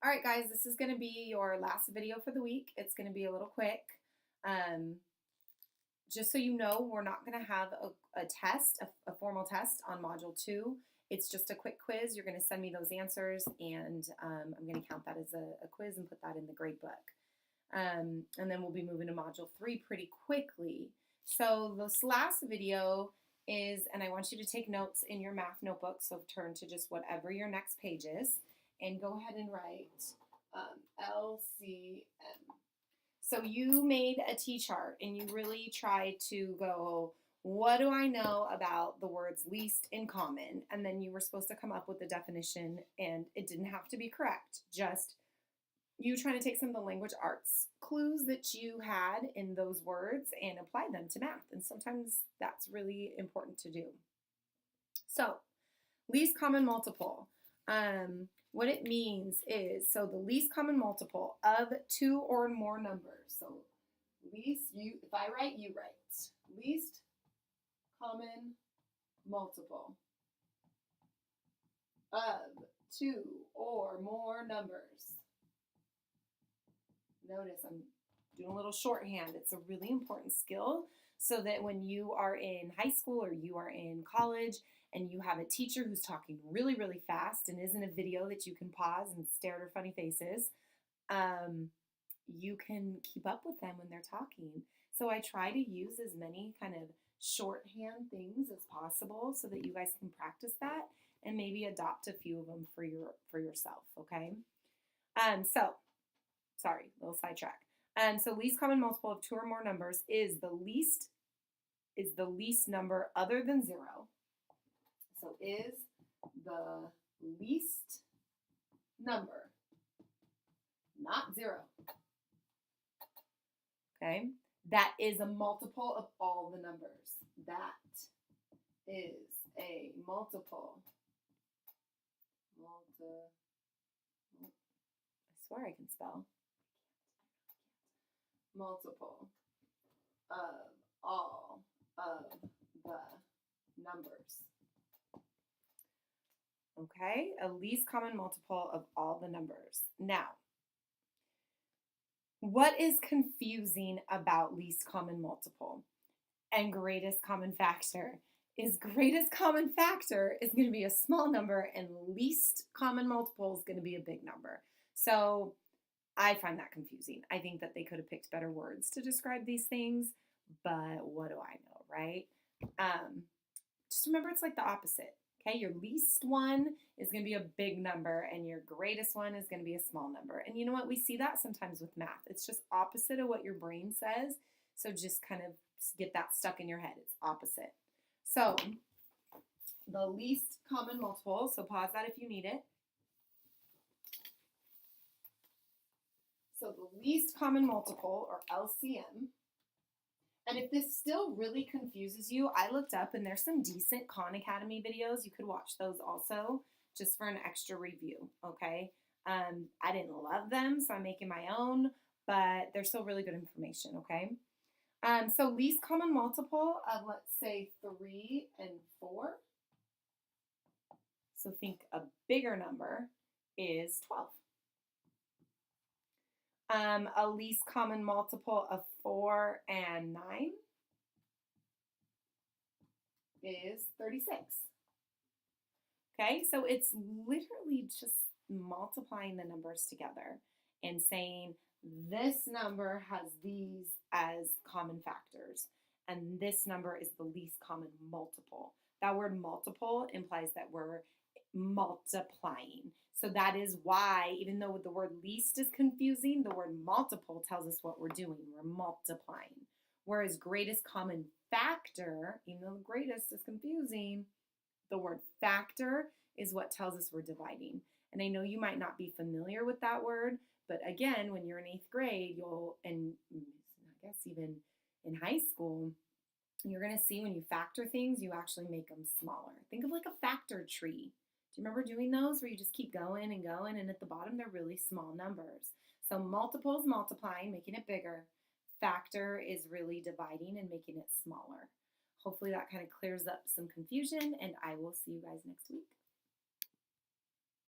All right, guys, this is going to be your last video for the week. It's going to be a little quick. Um, just so you know, we're not going to have a test, a formal test on Module 2. It's just a quick quiz. You're going to send me those answers, and I'm going to count that as a quiz and put that in the grade book. And then we'll be moving to Module 3 pretty quickly. So this last video is, and I want you to take notes in your math notebook, so turn to just whatever your next page is, and go ahead and write LCM. So you made a T-chart and you really tried to go, what do I know about the words least in common? And then you were supposed to come up with the definition, and it didn't have to be correct, just you trying to take some of the language arts clues that you had in those words and apply them to math. And sometimes that's really important to do. So least common multiple. What it means is, so the least common multiple of two or more numbers. So if I write, you write. Least common multiple of two or more numbers. Notice I'm doing a little shorthand. It's a really important skill so that when you are in high school or you are in college and you have a teacher who's talking really, really fast and isn't a video that you can pause and stare at her funny faces, you can keep up with them when they're talking. So I try to use as many kind of shorthand things as possible so that you guys can practice that and maybe adopt a few of them for yourself, okay? Sorry, little sidetrack. So least common multiple of two or more numbers is the least number other than 0. So is the least number, not 0. Okay? That is a multiple of all the numbers. That is a multiple. I swear I can spell. Multiple of all of the numbers. Okay, a least common multiple of all the numbers. Now, what is confusing about least common multiple and greatest common factor is greatest common factor is going to be a small number and least common multiple is going to be a big number. So I find that confusing. I think that they could have picked better words to describe these things, but what do I know, right? Just remember it's like the opposite, okay? Your least one is going to be a big number and your greatest one is going to be a small number. And you know what? We see that sometimes with math. It's just opposite of what your brain says. So just kind of get that stuck in your head. It's opposite. So the least common multiple, so pause that if you need it. So the least common multiple, or LCM, and if this still really confuses you, I looked up and there's some decent Khan Academy videos. You could watch those also, just for an extra review, okay? I didn't love them, so I'm making my own, but they're still really good information, okay? So least common multiple of, let's say, 3 and 4. So think a bigger number is 12. A least common multiple of 4 and 9 is 36. Okay, so it's literally just multiplying the numbers together and saying this number has these as common factors and this number is the least common multiple. That word multiple implies that we're multiplying. So that is why, even though the word least is confusing, the word multiple tells us what we're doing. We're multiplying. Whereas greatest common factor, even though the greatest is confusing, the word factor is what tells us we're dividing. And I know you might not be familiar with that word, but again, when you're in 8th grade, and I guess even in high school, you're going to see when you factor things, you actually make them smaller. Think of like a factor tree. Do you remember doing those where you just keep going and going, and at the bottom they're really small numbers? So multiple is multiplying, making it bigger. Factor is really dividing and making it smaller. Hopefully that kind of clears up some confusion, and I will see you guys next week.